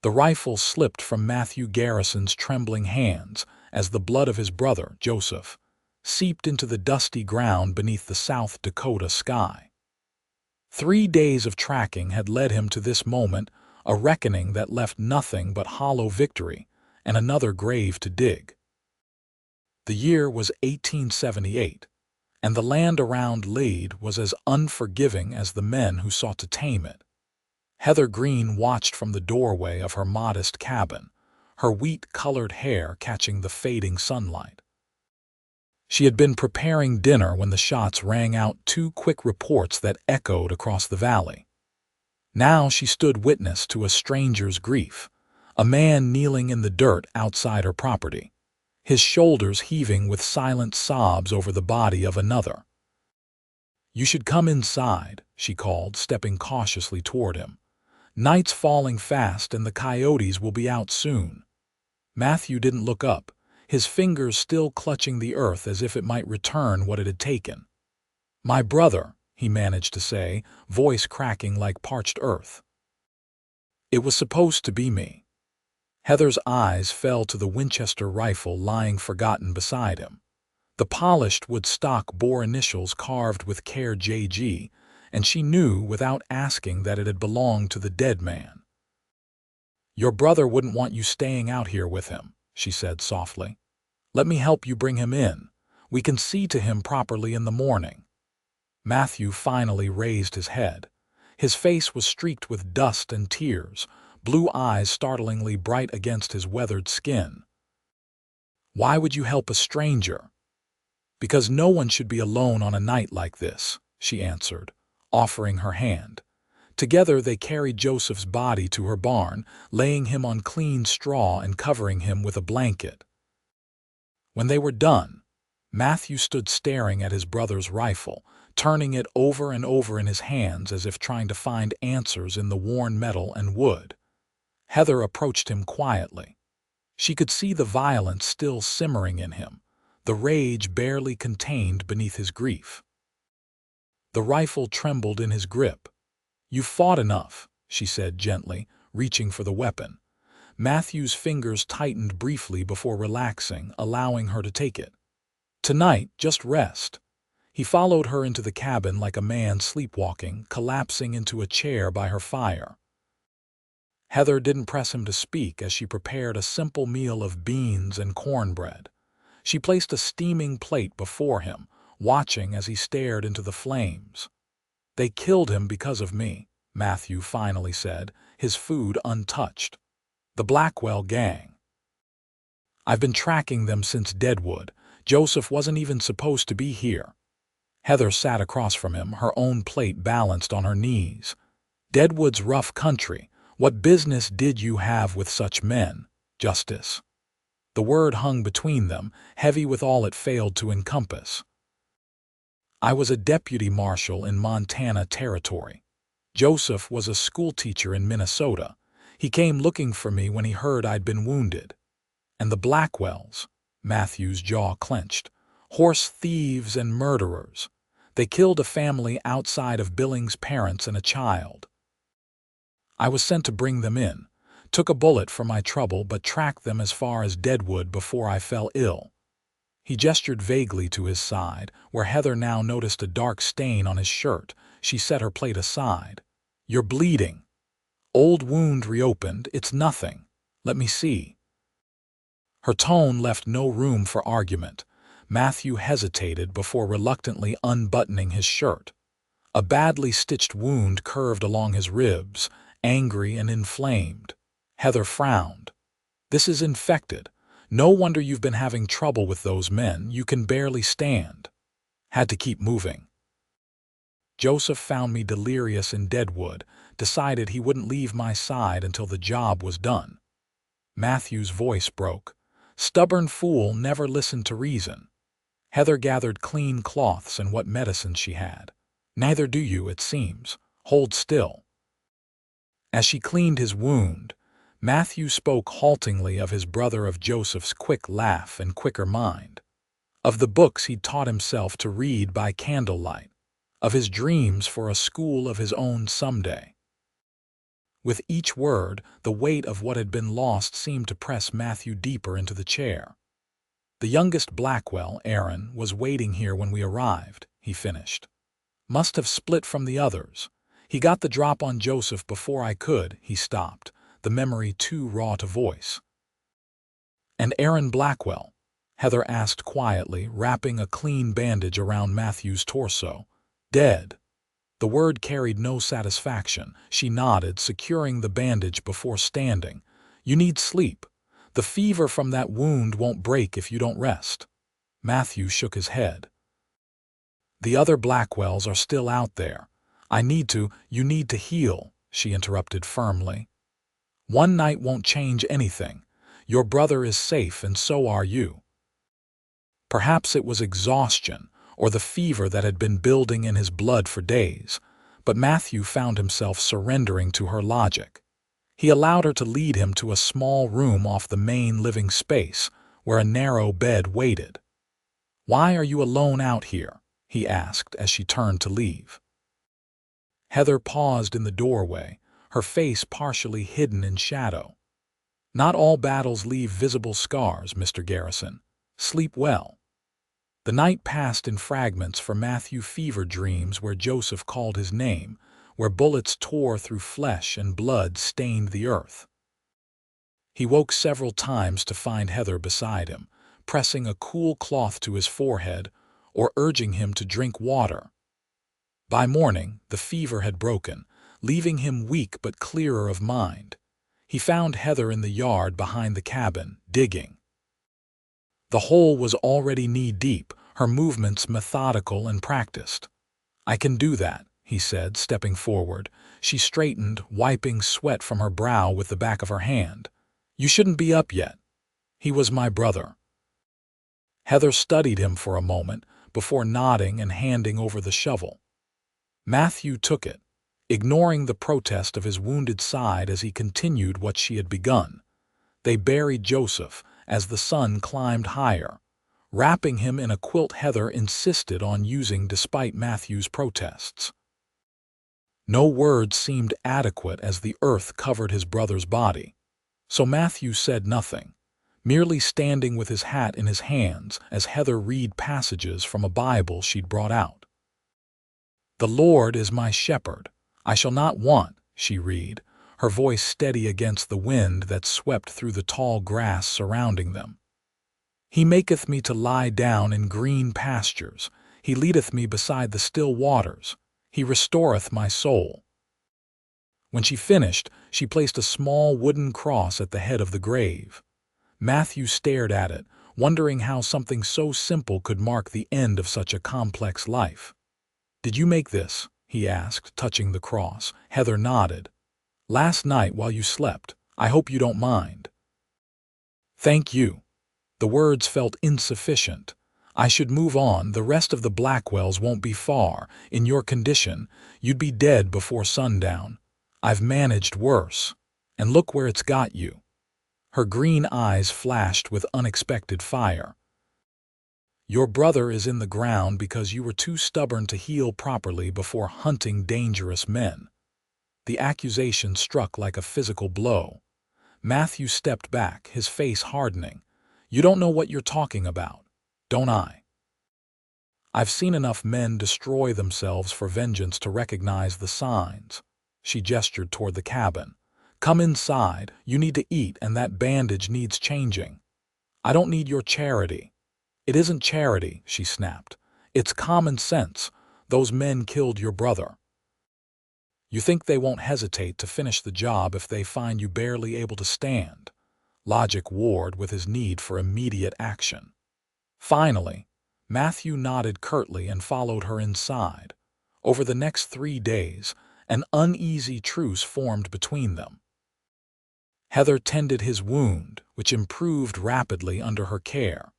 The rifle slipped from Matthew Garrison's trembling hands as the blood of his brother, Joseph, seeped into the dusty ground beneath the South Dakota sky. 3 days of tracking had led him to this moment, a reckoning that left nothing but hollow victory and another grave to dig. The year was 1878, and the land around Lade was as unforgiving as the men who sought to tame it. Heather Greene watched from the doorway of her modest cabin, her wheat-colored hair catching the fading sunlight. She had been preparing dinner when the shots rang out, 2 quick reports that echoed across the valley. Now she stood witness to a stranger's grief, a man kneeling in the dirt outside her property, his shoulders heaving with silent sobs over the body of another. "You should come inside," she called, stepping cautiously toward him. "Night's falling fast and the coyotes will be out soon." Matthew didn't look up, his fingers still clutching the earth as if it might return what it had taken. "My brother," he managed to say, voice cracking like parched earth. "It was supposed to be me." Heather's eyes fell to the Winchester rifle lying forgotten beside him. The polished wood stock bore initials carved with care JG, and she knew without asking that it had belonged to the dead man. "Your brother wouldn't want you staying out here with him," she said softly. "Let me help you bring him in. We can see to him properly in the morning." Matthew finally raised his head. His face was streaked with dust and tears, blue eyes startlingly bright against his weathered skin. "Why would you help a stranger?" "Because no one should be alone on a night like this," she answered, offering her hand. Together they carried Joseph's body to her barn, laying him on clean straw and covering him with a blanket. When they were done, Matthew stood staring at his brother's rifle, turning it over and over in his hands as if trying to find answers in the worn metal and wood. Heather approached him quietly. She could see the violence still simmering in him, the rage barely contained beneath his grief. The rifle trembled in his grip. "You've fought enough," she said gently, reaching for the weapon. Matthew's fingers tightened briefly before relaxing, allowing her to take it. "Tonight, just rest." He followed her into the cabin like a man sleepwalking, collapsing into a chair by her fire. Heather didn't press him to speak as she prepared a simple meal of beans and cornbread. She placed a steaming plate before him, watching as he stared into the flames. "They killed him because of me," Matthew finally said, his food untouched. "The Blackwell gang. I've been tracking them since Deadwood. Joseph wasn't even supposed to be here." Heather sat across from him, her own plate balanced on her knees. "Deadwood's rough country. What business did you have with such men, Justice?" The word hung between them, heavy with all it failed to encompass. "I was a deputy marshal in Montana Territory. Joseph was a schoolteacher in Minnesota. He came looking for me when he heard I'd been wounded. And the Blackwells," Matthew's jaw clenched, "horse thieves and murderers. They killed a family outside of Billings' parents and a child. I was sent to bring them in, took a bullet for my trouble but tracked them as far as Deadwood before I fell ill." He gestured vaguely to his side, where Heather now noticed a dark stain on his shirt. She set her plate aside. "You're bleeding." "Old wound reopened. It's nothing. Let me see." Her tone left no room for argument. Matthew hesitated before reluctantly unbuttoning his shirt. A badly stitched wound curved along his ribs, angry and inflamed. Heather frowned. "This is infected. No wonder you've been having trouble with those men. You can barely stand." "Had to keep moving. Joseph found me delirious in Deadwood, decided he wouldn't leave my side until the job was done." Matthew's voice broke. "Stubborn fool, never listened to reason." Heather gathered clean cloths and what medicine she had. "Neither do you, it seems. Hold still." As she cleaned his wound, Matthew spoke haltingly of his brother, of Joseph's quick laugh and quicker mind, of the books he'd taught himself to read by candlelight, of his dreams for a school of his own someday. With each word, the weight of what had been lost seemed to press Matthew deeper into the chair. "The youngest Blackwell, Aaron, was waiting here when we arrived," he finished. "Must have split from the others. He got the drop on Joseph before I could." He stopped, the memory too raw to voice. "And Aaron Blackwell?" Heather asked quietly, wrapping a clean bandage around Matthew's torso. "Dead." The word carried no satisfaction. She nodded, securing the bandage before standing. "You need sleep. The fever from that wound won't break if you don't rest." Matthew shook his head. "The other Blackwells are still out there. You need to heal," she interrupted firmly. "One night won't change anything. Your brother is safe and so are you." Perhaps it was exhaustion or the fever that had been building in his blood for days, but Matthew found himself surrendering to her logic. He allowed her to lead him to a small room off the main living space, where a narrow bed waited. "Why are you alone out here?" he asked as she turned to leave. Heather paused in the doorway, her face partially hidden in shadow. "Not all battles leave visible scars, Mr. Garrison. Sleep well." The night passed in fragments for Matthew. Fever dreams where Joseph called his name, where bullets tore through flesh and blood stained the earth. He woke several times to find Heather beside him, pressing a cool cloth to his forehead or urging him to drink water. By morning, the fever had broken, leaving him weak but clearer of mind. He found Heather in the yard behind the cabin, digging. The hole was already knee-deep, her movements methodical and practiced. "I can do that," he said, stepping forward. She straightened, wiping sweat from her brow with the back of her hand. "You shouldn't be up yet." "He was my brother." Heather studied him for a moment before nodding and handing over the shovel. Matthew took it, ignoring the protest of his wounded side as he continued what she had begun. They buried Joseph as the sun climbed higher, wrapping him in a quilt Heather insisted on using despite Matthew's protests. No words seemed adequate as the earth covered his brother's body, so Matthew said nothing, merely standing with his hat in his hands as Heather read passages from a Bible she'd brought out. "The Lord is my shepherd, I shall not want," she read, her voice steady against the wind that swept through the tall grass surrounding them. "He maketh me to lie down in green pastures, he leadeth me beside the still waters, he restoreth my soul." When she finished, she placed a small wooden cross at the head of the grave. Matthew stared at it, wondering how something so simple could mark the end of such a complex life. "Did you make this?" he asked, touching the cross. Heather nodded. "Last night while you slept. I hope you don't mind." "Thank you." The words felt insufficient. "I should move on. The rest of the Blackwells won't be far. In your condition, you'd be dead before sundown. I've managed worse. And look where it's got you." Her green eyes flashed with unexpected fire. "Your brother is in the ground because you were too stubborn to heal properly before hunting dangerous men." The accusation struck like a physical blow. Matthew stepped back, his face hardening. "You don't know what you're talking about, don't I? I've seen enough men destroy themselves for vengeance to recognize the signs." She gestured toward the cabin. "Come inside, you need to eat and that bandage needs changing." "I don't need your charity." "It isn't charity," she snapped. "It's common sense. Those men killed your brother. You think they won't hesitate to finish the job if they find you barely able to stand." Logic warred with his need for immediate action. Finally, Matthew nodded curtly and followed her inside. Over the next 3 days, an uneasy truce formed between them. Heather tended his wound, which improved rapidly under her care,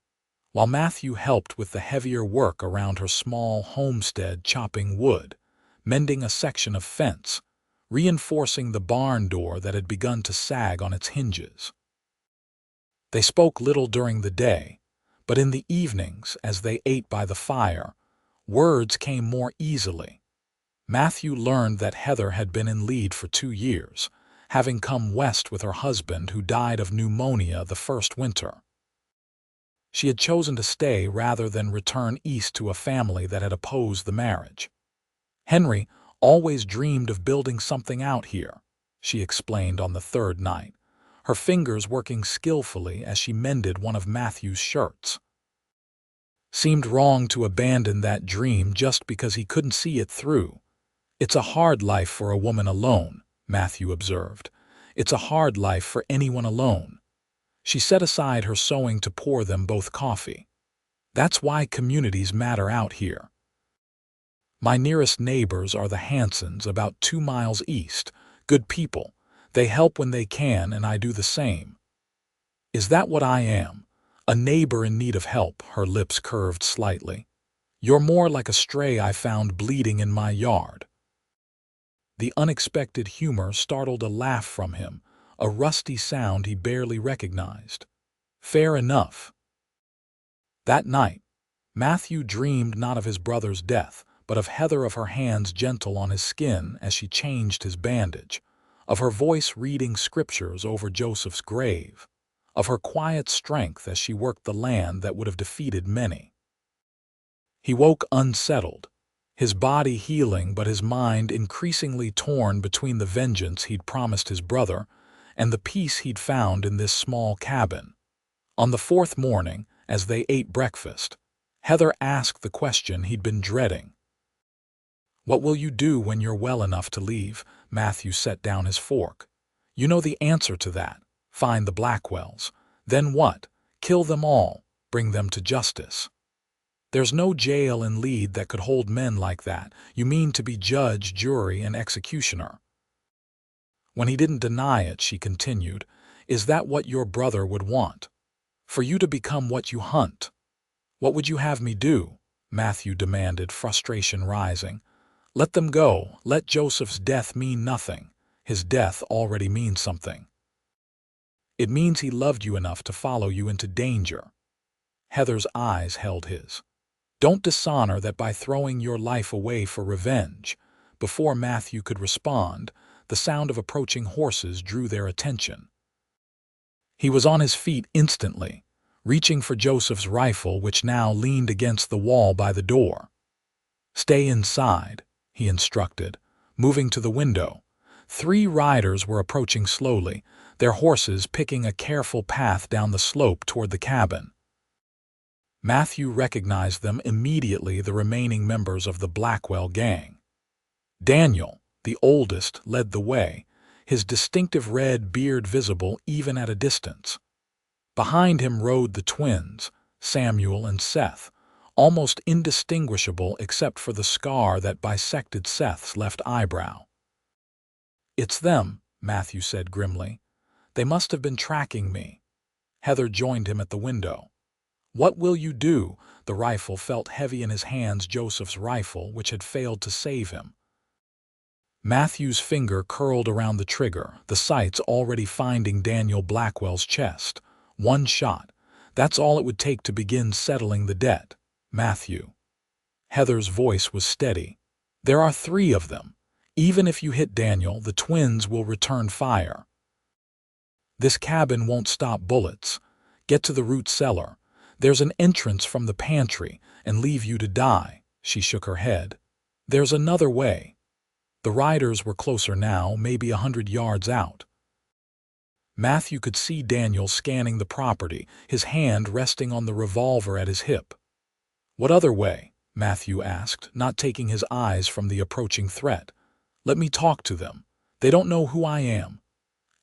while Matthew helped with the heavier work around her small homestead, chopping wood, mending a section of fence, reinforcing the barn door that had begun to sag on its hinges. They spoke little during the day, but in the evenings, as they ate by the fire, words came more easily. Matthew learned that Heather had been in lead for 2 years, having come west with her husband who died of pneumonia the first winter. She had chosen to stay rather than return east to a family that had opposed the marriage. Henry always dreamed of building something out here, she explained on the third night, her fingers working skillfully as she mended one of Matthew's shirts. Seemed wrong to abandon that dream just because he couldn't see it through. It's a hard life for a woman alone, Matthew observed. It's a hard life for anyone alone. She set aside her sewing to pour them both coffee. That's why communities matter out here. My nearest neighbors are the Hansons, about 2 miles east. Good people. They help when they can, and I do the same. Is that what I am? A neighbor in need of help, her lips curved slightly. You're more like a stray I found bleeding in my yard. The unexpected humor startled a laugh from him, a rusty sound he barely recognized. Fair enough. That night, Matthew dreamed not of his brother's death, but of Heather, of her hands gentle on his skin as she changed his bandage, of her voice reading scriptures over Joseph's grave, of her quiet strength as she worked the land that would have defeated many. He woke unsettled, his body healing but his mind increasingly torn between the vengeance he'd promised his brother and the peace he'd found in this small cabin. On the fourth morning, as they ate breakfast, Heather asked the question he'd been dreading. "What will you do when you're well enough to leave?" Matthew set down his fork. "You know the answer to that. Find the Blackwells. Then what? Kill them all. Bring them to justice." "There's no jail in Lead that could hold men like that. You mean to be judge, jury, and executioner?" When he didn't deny it, she continued, "Is that what your brother would want? For you to become what you hunt?" "What would you have me do?" Matthew demanded, frustration rising. "Let them go. Let Joseph's death mean nothing. His death already means something. It means he loved you enough to follow you into danger." Heather's eyes held his. "Don't dishonor that by throwing your life away for revenge." Before Matthew could respond, the sound of approaching horses drew their attention. He was on his feet instantly, reaching for Joseph's rifle, which now leaned against the wall by the door. "Stay inside," he instructed, moving to the window. 3 riders were approaching slowly, their horses picking a careful path down the slope toward the cabin. Matthew recognized them immediately, the remaining members of the Blackwell gang. Daniel, the oldest, led the way, his distinctive red beard visible even at a distance. Behind him rode the twins, Samuel and Seth, almost indistinguishable except for the scar that bisected Seth's left eyebrow. "It's them," Matthew said grimly. "They must have been tracking me." Heather joined him at the window. "What will you do?" The rifle felt heavy in his hands, Joseph's rifle, which had failed to save him. Matthew's finger curled around the trigger, the sights already finding Daniel Blackwell's chest. "One shot. That's all it would take to begin settling the debt, Matthew." Heather's voice was steady. "There are 3 of them. Even if you hit Daniel, the twins will return fire. This cabin won't stop bullets. Get to the root cellar. There's an entrance from the pantry, and leave you to die." She shook her head. "There's another way." The riders were closer now, maybe 100 yards out. Matthew could see Daniel scanning the property, his hand resting on the revolver at his hip. "What other way?" Matthew asked, not taking his eyes from the approaching threat. "Let me talk to them. They don't know who I am."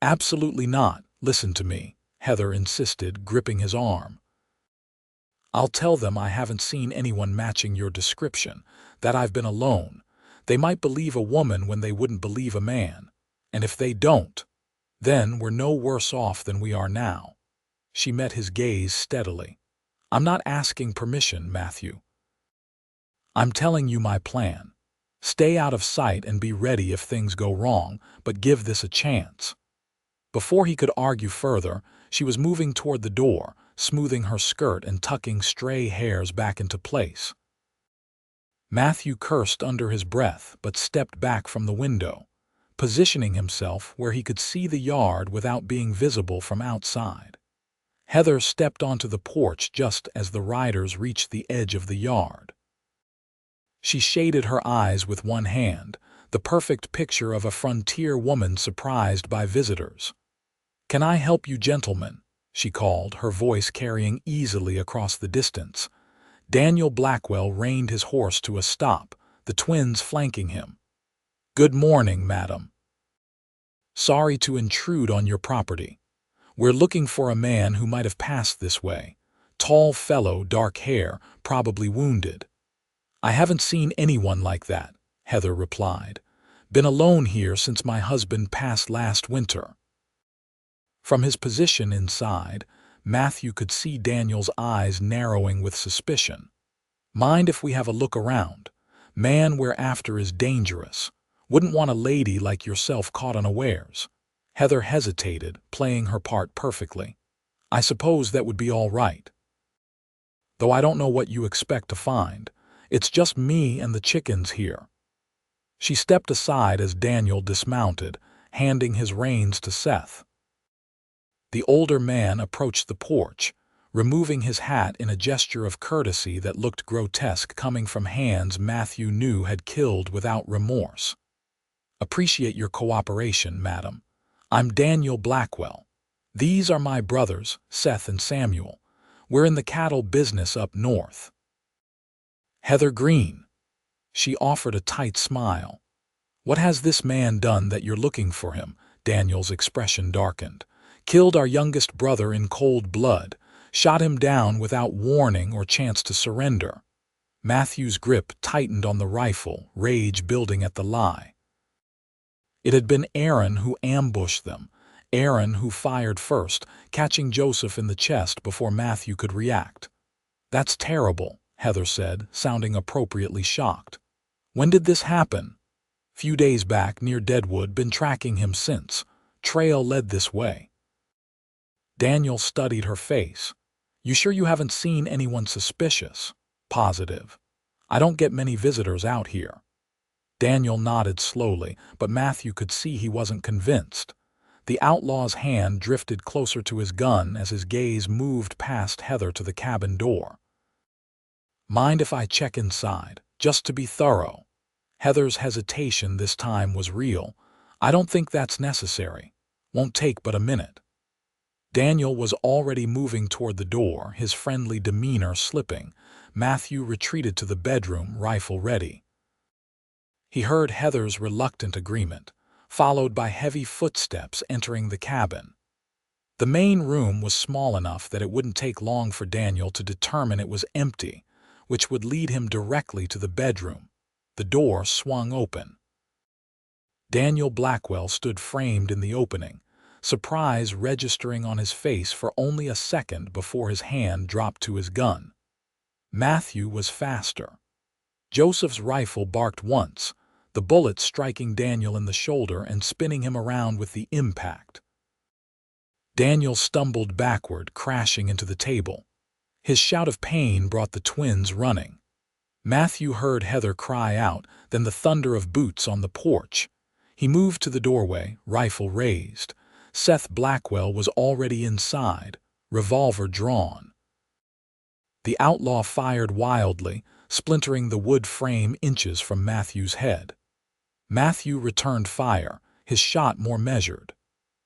"Absolutely not. Listen to me," Heather insisted, gripping his arm. "I'll tell them I haven't seen anyone matching your description, that I've been alone. They might believe a woman when they wouldn't believe a man. And if they don't, then we're no worse off than we are now." She met his gaze steadily. "I'm not asking permission, Matthew. I'm telling you my plan. Stay out of sight and be ready if things go wrong, but give this a chance." Before he could argue further, she was moving toward the door, smoothing her skirt and tucking stray hairs back into place. Matthew cursed under his breath but stepped back from the window. positioning himself where he could see the yard without being visible from outside. Heather stepped onto the porch just as the riders reached the edge of the yard. She shaded her eyes with one hand, the perfect picture of a frontier woman surprised by visitors. "Can I help you, gentlemen?" she called, her voice carrying easily across the distance. Daniel Blackwell reined his horse to a stop, the twins flanking him. "Good morning, madam. Sorry to intrude on your property. We're looking for a man who might have passed this way. Tall fellow, dark hair, probably wounded." "I haven't seen anyone like that," Heather replied. "Been alone here since my husband passed last winter." From his position inside, Matthew could see Daniel's eyes narrowing with suspicion. "Mind if we have a look around? Man we're after is dangerous. Wouldn't want a lady like yourself caught unawares." Heather hesitated, playing her part perfectly. "I suppose that would be all right. Though I don't know what you expect to find. It's just me and the chickens here." She stepped aside as Daniel dismounted, handing his reins to Seth. The older man approached the porch, removing his hat in a gesture of courtesy that looked grotesque coming from hands Matthew knew had killed without remorse. "Appreciate your cooperation, madam. I'm Daniel Blackwell. These are my brothers, Seth and Samuel. We're in the cattle business up north." "Heather Greene." She offered a tight smile. "What has this man done that you're looking for him?" Daniel's expression darkened. "Killed our youngest brother in cold blood, shot him down without warning or chance to surrender." Matthew's grip tightened on the rifle, rage building at the lie. It had been Aaron who ambushed them, Aaron who fired first, catching Joseph in the chest before Matthew could react. "That's terrible," Heather said, sounding appropriately shocked. "When did this happen?" "Few days back near Deadwood, been tracking him since. Trail led this way." Daniel studied her face. "You sure you haven't seen anyone suspicious?" "Positive. I don't get many visitors out here." Daniel nodded slowly, but Matthew could see he wasn't convinced. The outlaw's hand drifted closer to his gun as his gaze moved past Heather to the cabin door. "Mind if I check inside, just to be thorough?" Heather's hesitation this time was real. "I don't think that's necessary. Won't take but a minute." Daniel was already moving toward the door, his friendly demeanor slipping. Matthew retreated to the bedroom, rifle ready. He heard Heather's reluctant agreement, followed by heavy footsteps entering the cabin. The main room was small enough that it wouldn't take long for Daniel to determine it was empty, which would lead him directly to the bedroom. The door swung open. Daniel Blackwell stood framed in the opening, surprise registering on his face for only a second before his hand dropped to his gun. Matthew was faster. Joseph's rifle barked once, the bullet striking Daniel in the shoulder and spinning him around with the impact. Daniel stumbled backward, crashing into the table. His shout of pain brought the twins running. Matthew heard Heather cry out, then the thunder of boots on the porch. He moved to the doorway, rifle raised. Seth Blackwell was already inside, revolver drawn. The outlaw fired wildly, splintering the wood frame inches from Matthew's head. Matthew returned fire, his shot more measured.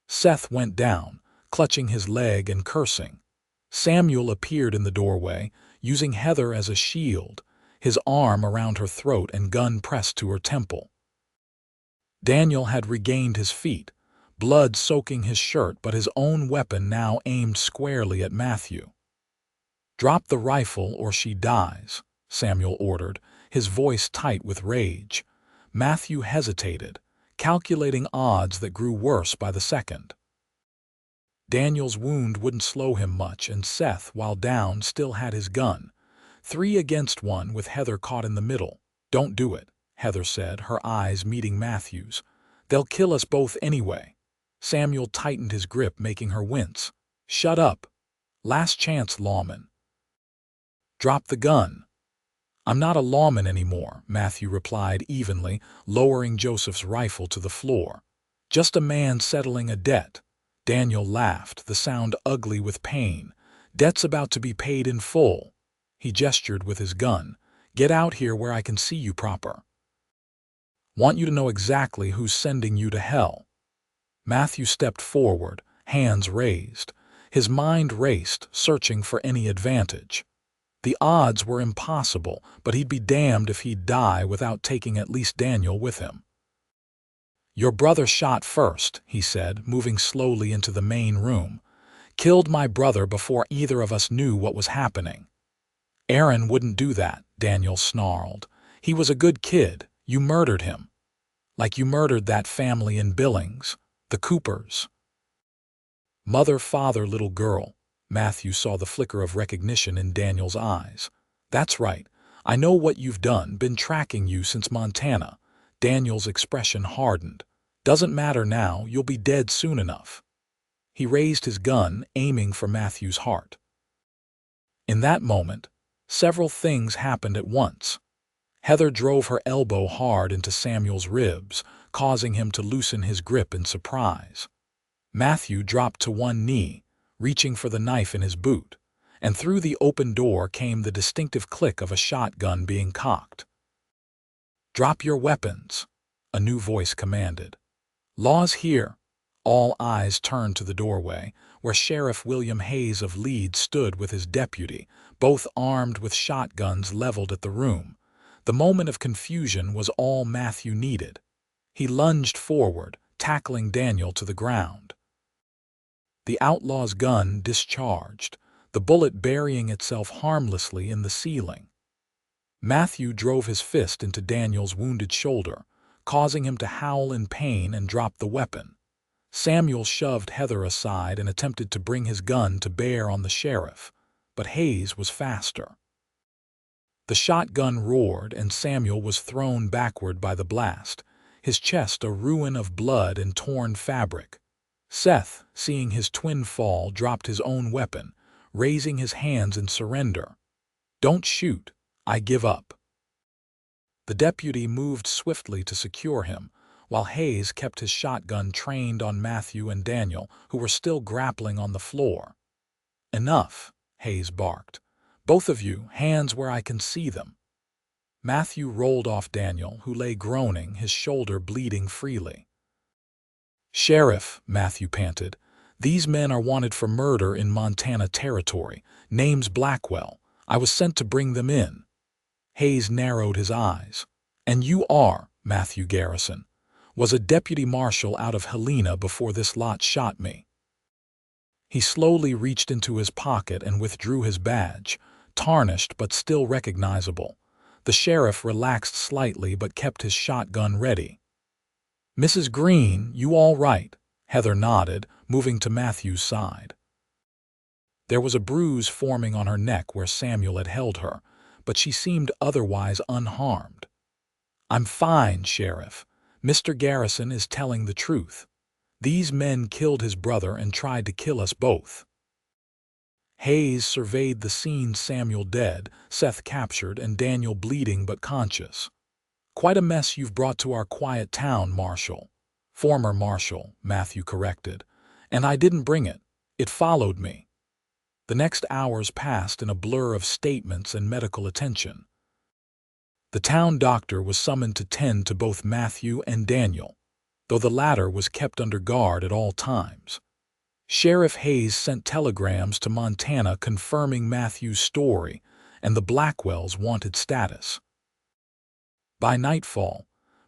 Seth went down, clutching his leg and cursing. Samuel appeared in the doorway, using Heather as a shield, his arm around her throat and gun pressed to her temple. Daniel had regained his feet, blood soaking his shirt, but his own weapon now aimed squarely at Matthew. "Drop the rifle or she dies," Samuel ordered, his voice tight with rage. Matthew hesitated, calculating odds that grew worse by the second. Daniel's wound wouldn't slow him much, and Seth, while down, still had his gun. 3 against 1 with Heather caught in the middle. "Don't do it," Heather said, her eyes meeting Matthew's. "They'll kill us both anyway." Samuel tightened his grip, making her wince. "Shut up. Last chance, lawman." "Drop the gun." I'm not a lawman anymore, Matthew replied evenly, lowering Joseph's rifle to the floor. Just a man settling a debt. Daniel laughed, the sound ugly with pain. Debt's about to be paid in full. He gestured with his gun. Get out here where I can see you proper. Want you to know exactly who's sending you to hell. Matthew stepped forward, hands raised. His mind raced, searching for any advantage. The odds were impossible, but he'd be damned if he'd die without taking at least Daniel with him. Your brother shot first, he said, moving slowly into the main room. Killed my brother before either of us knew what was happening. Aaron wouldn't do that, Daniel snarled. He was a good kid. You murdered him. Like you murdered that family in Billings, the Coopers. Mother, father, little girl. Matthew saw the flicker of recognition in Daniel's eyes. That's right. I know what you've done, been tracking you since Montana. Daniel's expression hardened. Doesn't matter now, you'll be dead soon enough. He raised his gun, aiming for Matthew's heart. In that moment, several things happened at once. Heather drove her elbow hard into Samuel's ribs, causing him to loosen his grip in surprise. Matthew dropped to one knee, reaching for the knife in his boot, and through the open door came the distinctive click of a shotgun being cocked. Drop your weapons, a new voice commanded. Law's here. All eyes turned to the doorway, where Sheriff William Hayes of Leeds stood with his deputy, both armed with shotguns leveled at the room. The moment of confusion was all Matthew needed. He lunged forward, tackling Daniel to the ground. The outlaw's gun discharged, the bullet burying itself harmlessly in the ceiling. Matthew drove his fist into Daniel's wounded shoulder, causing him to howl in pain and drop the weapon. Samuel shoved Heather aside and attempted to bring his gun to bear on the sheriff, but Hayes was faster. The shotgun roared and Samuel was thrown backward by the blast, his chest a ruin of blood and torn fabric. Seth, seeing his twin fall, dropped his own weapon, raising his hands in surrender. Don't shoot, I give up. The deputy moved swiftly to secure him, while Hayes kept his shotgun trained on Matthew and Daniel, who were still grappling on the floor. Enough, Hayes barked. Both of you, hands where I can see them. Matthew rolled off Daniel, who lay groaning, his shoulder bleeding freely. Sheriff, Matthew panted, these men are wanted for murder in Montana territory. Name's Blackwell. I was sent to bring them in. Hayes narrowed his eyes. And you are, Matthew Garrison. Was a deputy marshal out of Helena before this lot shot me. He slowly reached into his pocket and withdrew his badge, tarnished but still recognizable. The sheriff relaxed slightly but kept his shotgun ready. Mrs. Greene, you all right? Heather nodded, moving to Matthew's side. There was a bruise forming on her neck where Samuel had held her, but she seemed otherwise unharmed. I'm fine, Sheriff. Mr. Garrison is telling the truth. These men killed his brother and tried to kill us both. Hayes surveyed the scene, Samuel dead, Seth captured, and Daniel bleeding but conscious. Quite a mess you've brought to our quiet town, Marshal. Former Marshal, Matthew corrected. And I didn't bring it. It followed me. The next hours passed in a blur of statements and medical attention. The town doctor was summoned to tend to both Matthew and Daniel, though the latter was kept under guard at all times. Sheriff Hayes sent telegrams to Montana confirming Matthew's story and the Blackwells' wanted status. By nightfall,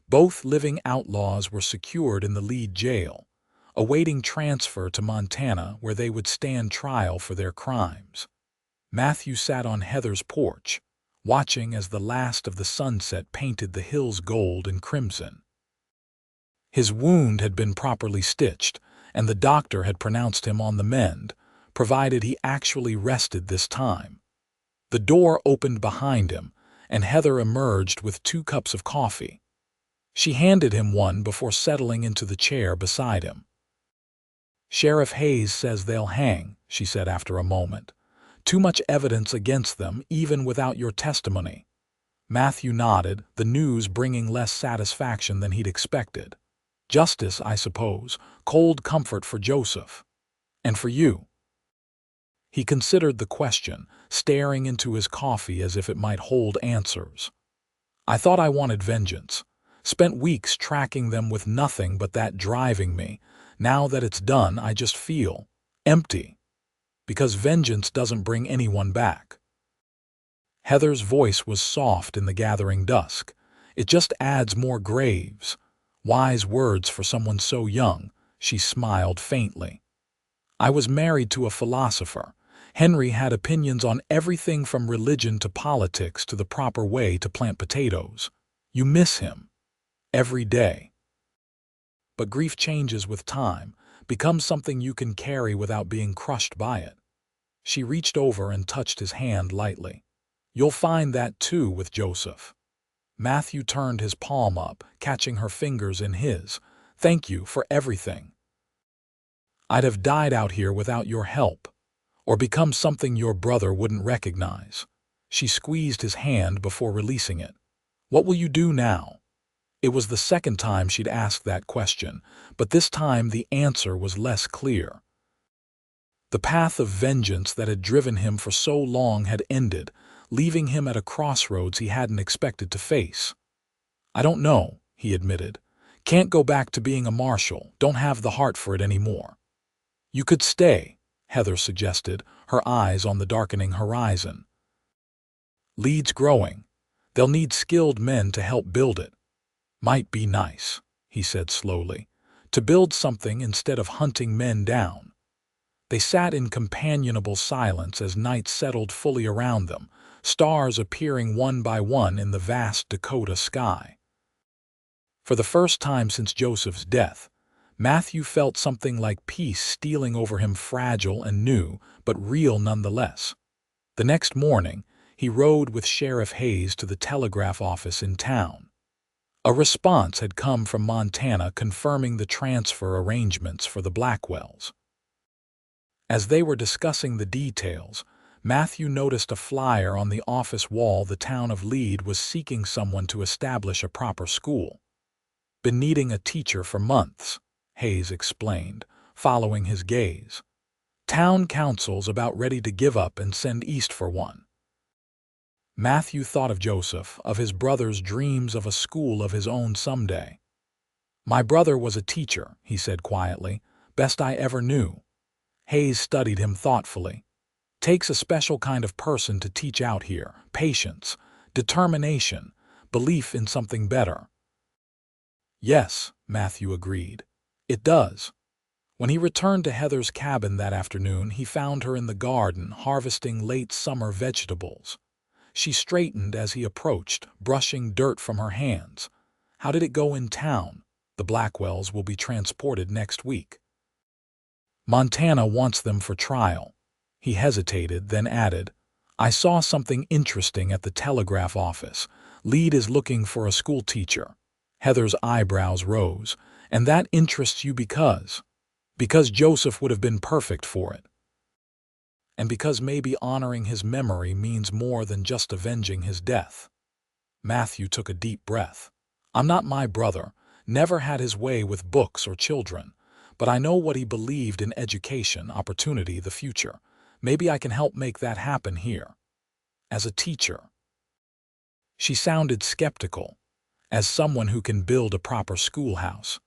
both living outlaws were secured in the Lead jail, awaiting transfer to Montana where they would stand trial for their crimes. Matthew sat on Heather's porch, watching as the last of the sunset painted the hills gold and crimson. His wound had been properly stitched, and the doctor had pronounced him on the mend, provided he actually rested this time. The door opened behind him, and Heather emerged with 2 cups of coffee. She handed him one before settling into the chair beside him. Sheriff Hayes says they'll hang, she said after a moment. Too much evidence against them, even without your testimony. Matthew nodded, the news bringing less satisfaction than he'd expected. Justice, I suppose, cold comfort for Joseph. And for you. He considered the question, staring into his coffee as if it might hold answers. I thought I wanted vengeance. Spent weeks tracking them with nothing but that driving me. Now that it's done, I just feel empty. Because vengeance doesn't bring anyone back. Heather's voice was soft in the gathering dusk. It just adds more graves. Wise words for someone so young, she smiled faintly. I was married to a philosopher. Henry had opinions on everything from religion to politics to the proper way to plant potatoes. You miss him. Every day. But grief changes with time, becomes something you can carry without being crushed by it. She reached over and touched his hand lightly. You'll find that too with Joseph. Matthew turned his palm up, catching her fingers in his. Thank you for everything. I'd have died out here without your help, or become something your brother wouldn't recognize. She squeezed his hand before releasing it. What will you do now? It was the second time she'd asked that question, but this time the answer was less clear. The path of vengeance that had driven him for so long had ended, leaving him at a crossroads he hadn't expected to face. I don't know, he admitted. Can't go back to being a marshal, don't have the heart for it anymore. You could stay, Heather suggested, her eyes on the darkening horizon. Lead's growing. They'll need skilled men to help build it. Might be nice, he said slowly, to build something instead of hunting men down. They sat in companionable silence as night settled fully around them, stars appearing one by one in the vast Dakota sky. For the first time since Joseph's death, Matthew felt something like peace stealing over him, fragile and new, but real nonetheless. The next morning, he rode with Sheriff Hayes to the telegraph office in town. A response had come from Montana confirming the transfer arrangements for the Blackwells. As they were discussing the details, Matthew noticed a flyer on the office wall. The town of Lead was seeking someone to establish a proper school. Been needing a teacher for months, Hayes explained, following his gaze. Town council's about ready to give up and send east for one. Matthew thought of Joseph, of his brother's dreams of a school of his own someday. My brother was a teacher, he said quietly, best I ever knew. Hayes studied him thoughtfully. Takes a special kind of person to teach out here, patience, determination, belief in something better. Yes, Matthew agreed. It does. When he returned to Heather's cabin that afternoon, he found her in the garden harvesting late summer vegetables. She straightened as he approached, brushing dirt from her hands. How did it go in town? The Blackwells will be transported next week. Montana wants them for trial. He hesitated, then added, I saw something interesting at the telegraph office. Lead is looking for a school teacher. Heather's eyebrows rose. And that interests you because Joseph would have been perfect for it. And because maybe honoring his memory means more than just avenging his death. Matthew took a deep breath. I'm not my brother, never had his way with books or children, but I know what he believed in: education, opportunity, the future. Maybe I can help make that happen here. As a teacher. She sounded skeptical. As someone who can build a proper schoolhouse.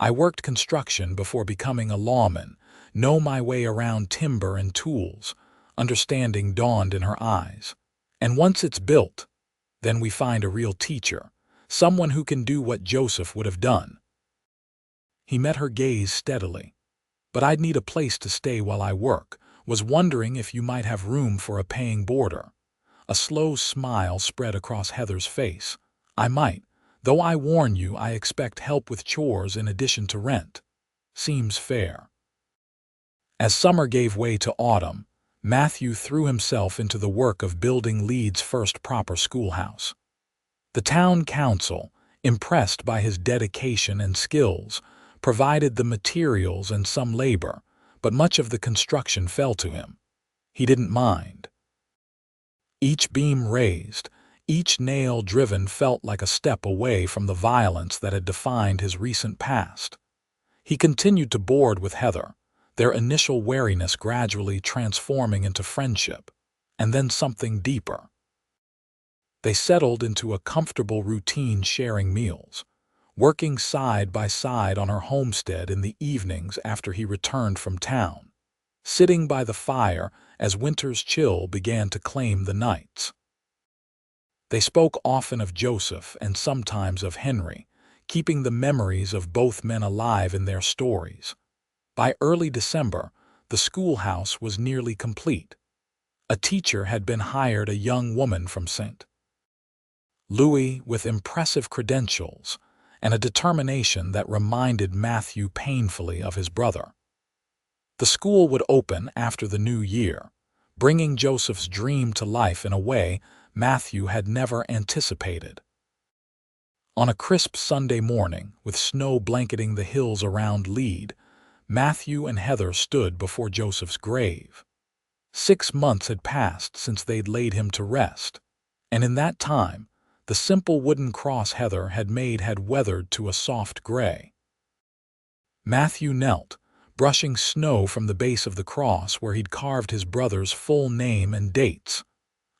I worked construction before becoming a lawman, know my way around timber and tools. Understanding dawned in her eyes. And once it's built, then we find a real teacher, someone who can do what Joseph would have done. He met her gaze steadily. But I'd need a place to stay while I work. Was wondering if you might have room for a paying boarder. A slow smile spread across Heather's face. I might. Though I warn you, I expect help with chores in addition to rent. Seems fair. As summer gave way to autumn, Matthew threw himself into the work of building Lead's first proper schoolhouse. The town council, impressed by his dedication and skills, provided the materials and some labor, but much of the construction fell to him. He didn't mind. Each beam raised, Each nail driven felt like a step away from the violence that had defined his recent past. He continued to board with Heather, their initial wariness gradually transforming into friendship, and then something deeper. They settled into a comfortable routine, sharing meals, working side by side on her homestead in the evenings after he returned from town, sitting by the fire as winter's chill began to claim the nights. They spoke often of Joseph and sometimes of Henry, keeping the memories of both men alive in their stories. By early December, the schoolhouse was nearly complete. A teacher had been hired, a young woman from St. Louis with impressive credentials and a determination that reminded Matthew painfully of his brother. The school would open after the new year, bringing Joseph's dream to life in a way Matthew had never anticipated. On a crisp Sunday morning, with snow blanketing the hills around Lead, Matthew and Heather stood before Joseph's grave. 6 months had passed since they'd laid him to rest, and in that time, the simple wooden cross Heather had made had weathered to a soft gray. Matthew knelt, brushing snow from the base of the cross where he'd carved his brother's full name and dates.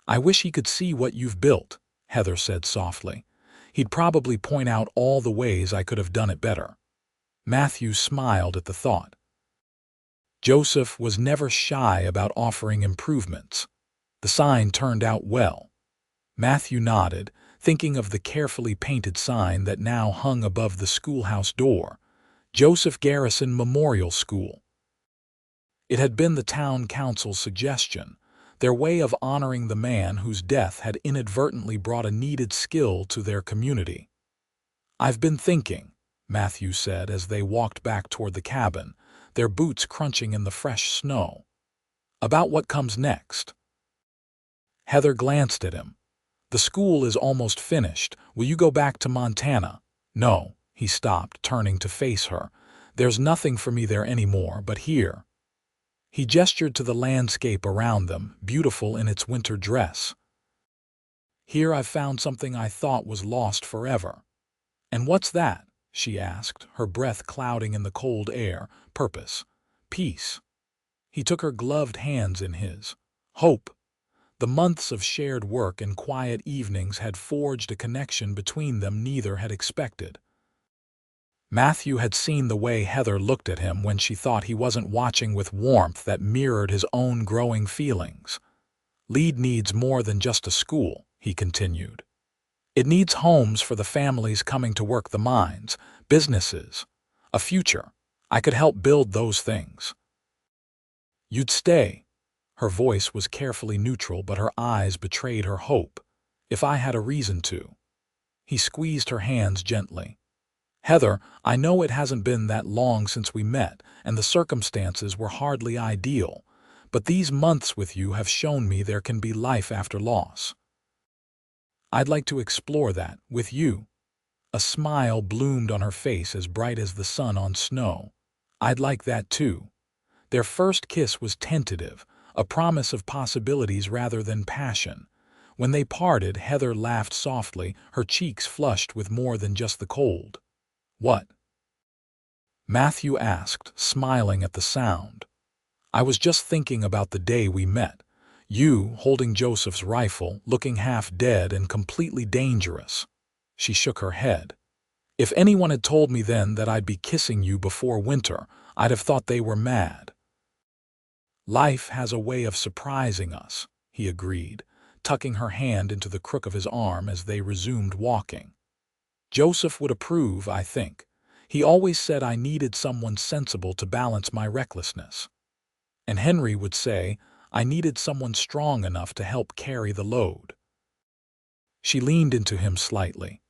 "I wish he could see what you've built," Heather said softly. "He'd probably point out all the ways I could have done it better." Matthew smiled at the thought. Joseph was never shy about offering improvements. The sign turned out well. Matthew nodded, thinking of the carefully painted sign that now hung above the schoolhouse door, Joseph Garrison Memorial School. It had been the town council's suggestion, their way of honoring the man whose death had inadvertently brought a needed skill to their community. "I've been thinking," Matthew said as they walked back toward the cabin, their boots crunching in the fresh snow, "about what comes next." Heather glanced at him. "The school is almost finished. Will you go back to Montana?" "No," he stopped, turning to face her. "There's nothing for me there anymore, but here." He gestured to the landscape around them, beautiful in its winter dress. "Here I've found something I thought was lost forever." "And what's that?" she asked, her breath clouding in the cold air. "Purpose. Peace." He took her gloved hands in his. "Hope." The months of shared work and quiet evenings had forged a connection between them neither had expected. Matthew had seen the way Heather looked at him when she thought he wasn't watching with warmth that mirrored his own growing feelings. "Lead needs more than just a school," he continued. "It needs homes for the families coming to work the mines, businesses, a future. I could help build those things." "You'd stay." Her voice was carefully neutral, but her eyes betrayed her hope. "If I had a reason to." He squeezed her hands gently. "Heather, I know it hasn't been that long since we met, and the circumstances were hardly ideal, but these months with you have shown me there can be life after loss. I'd like to explore that with you." A smile bloomed on her face as bright as the sun on snow. "I'd like that too." Their first kiss was tentative, a promise of possibilities rather than passion. When they parted, Heather laughed softly, her cheeks flushed with more than just the cold. "What?" Matthew asked, smiling at the sound. "I was just thinking about the day we met. You, holding Joseph's rifle, looking half dead and completely dangerous." She shook her head. "If anyone had told me then that I'd be kissing you before winter, I'd have thought they were mad." "Life has a way of surprising us," he agreed, tucking her hand into the crook of his arm as they resumed walking. "Joseph would approve, I think. He always said I needed someone sensible to balance my recklessness. And Henry would say I needed someone strong enough to help carry the load." She leaned into him slightly.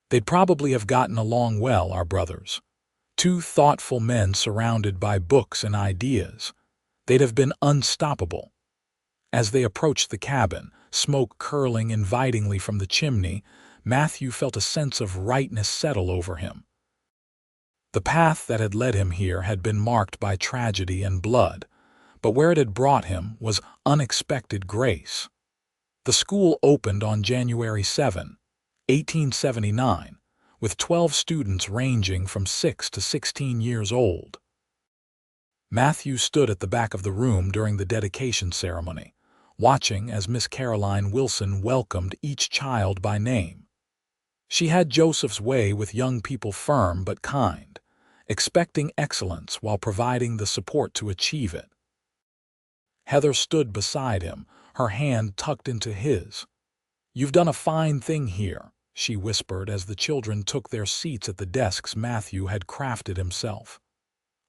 "They'd probably have gotten along well, our brothers. Two thoughtful men surrounded by books and ideas. They'd have been unstoppable." As they approached the cabin, smoke curling invitingly from the chimney, Matthew felt a sense of rightness settle over him. The path that had led him here had been marked by tragedy and blood, but where it had brought him was unexpected grace. The school opened on January 7, 1879, with 12 students ranging from 6 to 16 years old. Matthew stood at the back of the room during the dedication ceremony, watching as Miss Caroline Wilson welcomed each child by name. She had Joseph's way with young people, firm but kind, expecting excellence while providing the support to achieve it. Heather stood beside him, her hand tucked into his. "You've done a fine thing here," she whispered as the children took their seats at the desks Matthew had crafted himself.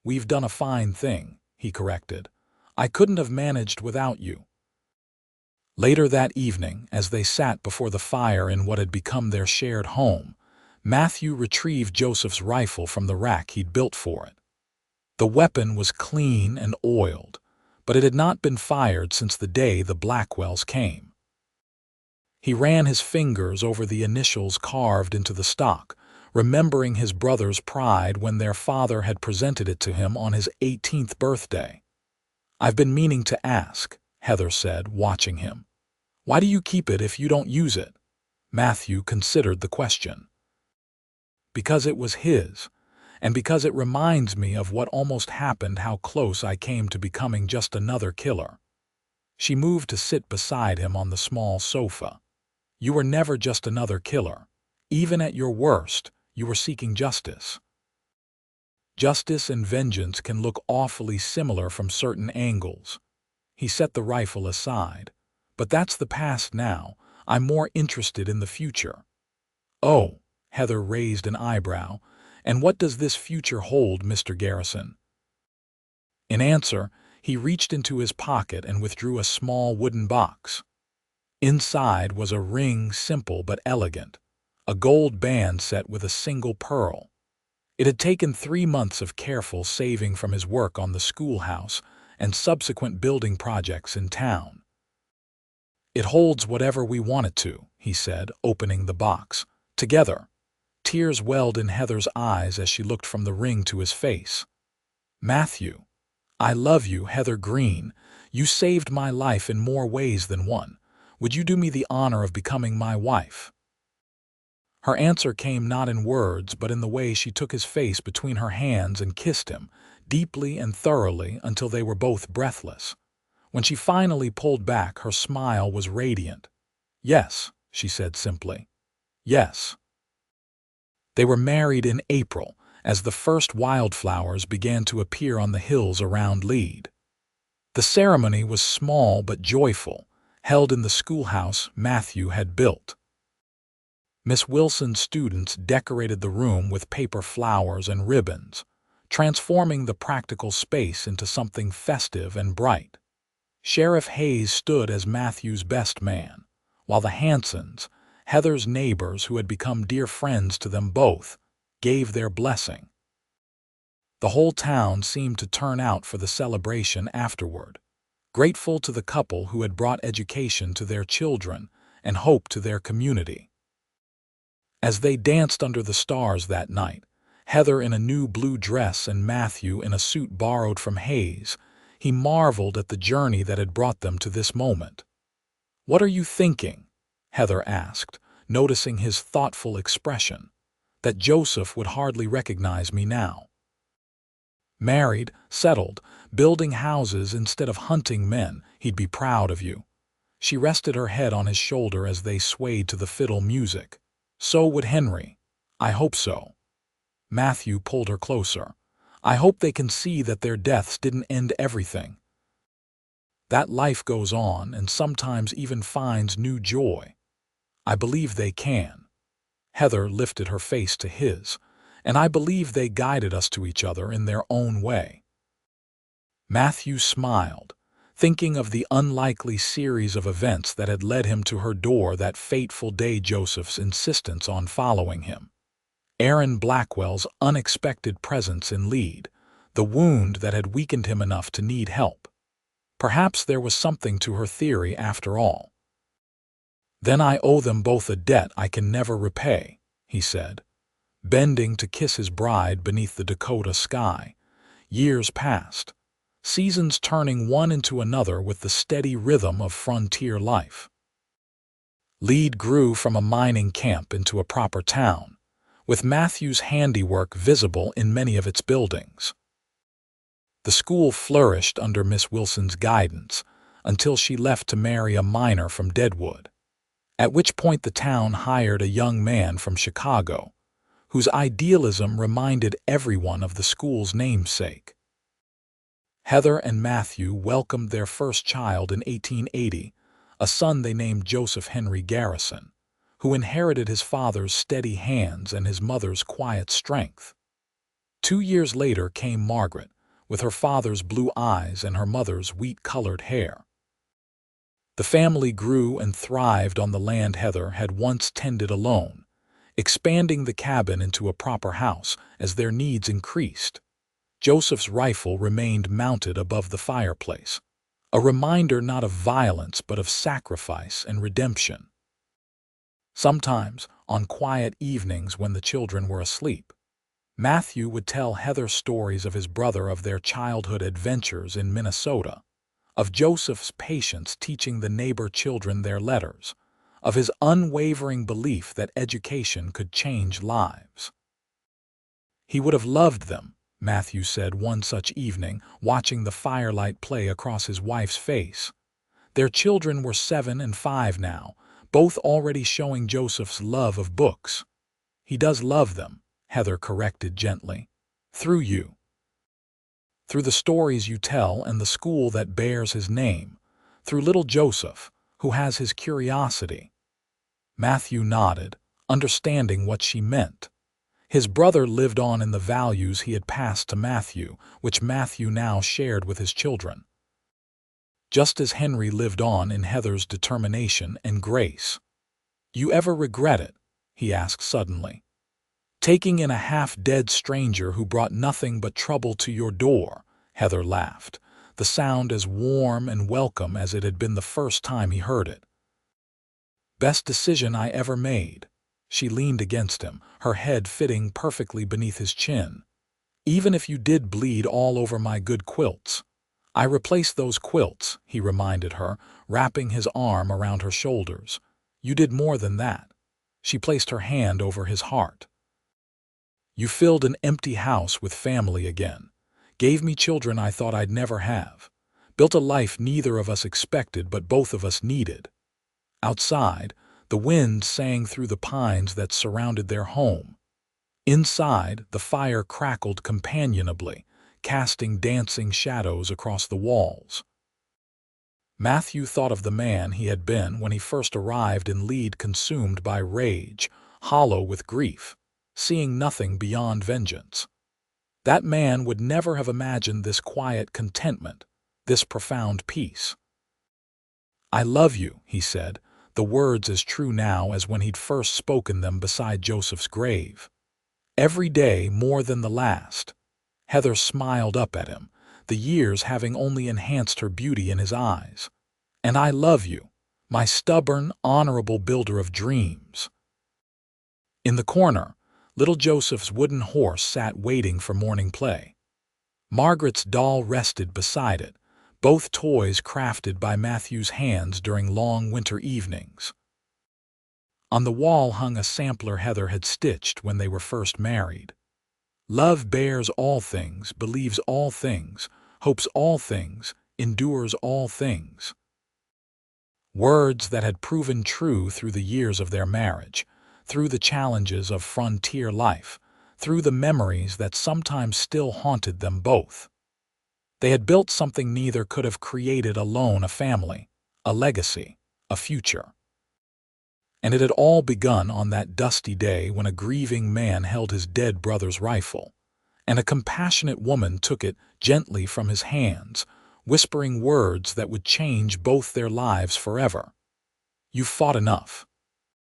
"We've done a fine thing," he corrected. "I couldn't have managed without you." Later that evening, as they sat before the fire in what had become their shared home, Matthew retrieved Joseph's rifle from the rack he'd built for it. The weapon was clean and oiled, but it had not been fired since the day the Blackwells came. He ran his fingers over the initials carved into the stock, remembering his brother's pride when their father had presented it to him on his 18th birthday. "I've been meaning to ask," Heather said, watching him. "Why do you keep it if you don't use it?" Matthew considered the question. "Because it was his, and because it reminds me of what almost happened, how close I came to becoming just another killer." She moved to sit beside him on the small sofa. "You were never just another killer. Even at your worst, you were seeking justice." Justice and vengeance can look awfully similar from certain angles. He set the rifle aside. "But that's the past now. I'm more interested in the future." "Oh," Heather raised an eyebrow. "And what does this future hold, Mr. Garrison?" In answer, he reached into his pocket and withdrew a small wooden box. Inside was a ring, simple but elegant, a gold band set with a single pearl. It had taken 3 months of careful saving from his work on the schoolhouse and subsequent building projects in town. "It holds whatever we want it to," he said, opening the box. "Together." Tears welled in Heather's eyes as she looked from the ring to his face. "Matthew, I love you, Heather Greene. You saved my life in more ways than one. Would you do me the honor of becoming my wife?" Her answer came not in words, but in the way she took his face between her hands and kissed him, deeply and thoroughly, until they were both breathless. When she finally pulled back, her smile was radiant. "Yes," she said simply. "Yes." They were married in April, as the first wildflowers began to appear on the hills around Lead. The ceremony was small but joyful, held in the schoolhouse Matthew had built. Miss Wilson's students decorated the room with paper flowers and ribbons, transforming the practical space into something festive and bright. Sheriff Hayes stood as Matthew's best man, while the Hansons, Heather's neighbors who had become dear friends to them both, gave their blessing. The whole town seemed to turn out for the celebration afterward, grateful to the couple who had brought education to their children and hope to their community. As they danced under the stars that night, Heather in a new blue dress and Matthew in a suit borrowed from Hayes, he marveled at the journey that had brought them to this moment. "What are you thinking?" Heather asked, noticing his thoughtful expression. "That Joseph would hardly recognize me now." "Married, settled, building houses instead of hunting men, he'd be proud of you." She rested her head on his shoulder as they swayed to the fiddle music. "So would Henry." "I hope so." Matthew pulled her closer. "I hope they can see that their deaths didn't end everything. That life goes on and sometimes even finds new joy. I believe they can." Heather lifted her face to his. "And I believe they guided us to each other in their own way." Matthew smiled, thinking of the unlikely series of events that had led him to her door that fateful day, Joseph's insistence on following him, Aaron Blackwell's unexpected presence in Lead, the wound that had weakened him enough to need help. Perhaps there was something to her theory after all. "Then I owe them both a debt I can never repay," he said, bending to kiss his bride beneath the Dakota sky. Years passed, seasons turning one into another with the steady rhythm of frontier life. Lead grew from a mining camp into a proper town, with Matthew's handiwork visible in many of its buildings. The school flourished under Miss Wilson's guidance until she left to marry a miner from Deadwood, at which point the town hired a young man from Chicago, whose idealism reminded everyone of the school's namesake. Heather and Matthew welcomed their first child in 1880, a son they named Joseph Henry Garrison, who inherited his father's steady hands and his mother's quiet strength. 2 years later came Margaret, with her father's blue eyes and her mother's wheat-colored hair. The family grew and thrived on the land Heather had once tended alone, expanding the cabin into a proper house as their needs increased. Joseph's rifle remained mounted above the fireplace, a reminder not of violence but of sacrifice and redemption. Sometimes, on quiet evenings when the children were asleep, Matthew would tell Heather stories of his brother, of their childhood adventures in Minnesota, of Joseph's patience teaching the neighbor children their letters, of his unwavering belief that education could change lives. He would have loved them, Matthew said one such evening, watching the firelight play across his wife's face. Their children were 7 and 5 now, both already showing Joseph's love of books. "He does love them," Heather corrected gently. "Through you. Through the stories you tell and the school that bears his name. Through little Joseph, who has his curiosity." Matthew nodded, understanding what she meant. His brother lived on in the values he had passed to Matthew, which Matthew now shared with his children. Just as Henry lived on in Heather's determination and grace. "You ever regret it?" he asked suddenly. "Taking in a half-dead stranger who brought nothing but trouble to your door?" Heather laughed, the sound as warm and welcome as it had been the first time he heard it. "Best decision I ever made." She leaned against him, her head fitting perfectly beneath his chin. "Even if you did bleed all over my good quilts." "I replaced those quilts," he reminded her, wrapping his arm around her shoulders. "You did more than that." She placed her hand over his heart. "You filled an empty house with family again. Gave me children I thought I'd never have. Built a life neither of us expected but both of us needed." Outside, the wind sang through the pines that surrounded their home. Inside, the fire crackled companionably, casting dancing shadows across the walls. Matthew thought of the man he had been when he first arrived in Lead, consumed by rage, hollow with grief, seeing nothing beyond vengeance. That man would never have imagined this quiet contentment, this profound peace. "I love you," he said, the words as true now as when he'd first spoken them beside Joseph's grave. "Every day more than the last." Heather smiled up at him, the years having only enhanced her beauty in his eyes. "And I love you, my stubborn, honorable builder of dreams." In the corner, little Joseph's wooden horse sat waiting for morning play. Margaret's doll rested beside it, both toys crafted by Matthew's hands during long winter evenings. On the wall hung a sampler Heather had stitched when they were first married. "Love bears all things, believes all things, hopes all things, endures all things." Words that had proven true through the years of their marriage, through the challenges of frontier life, through the memories that sometimes still haunted them both. They had built something neither could have created alone: a family, a legacy, a future. And it had all begun on that dusty day when a grieving man held his dead brother's rifle, and a compassionate woman took it gently from his hands, whispering words that would change both their lives forever. "You've fought enough.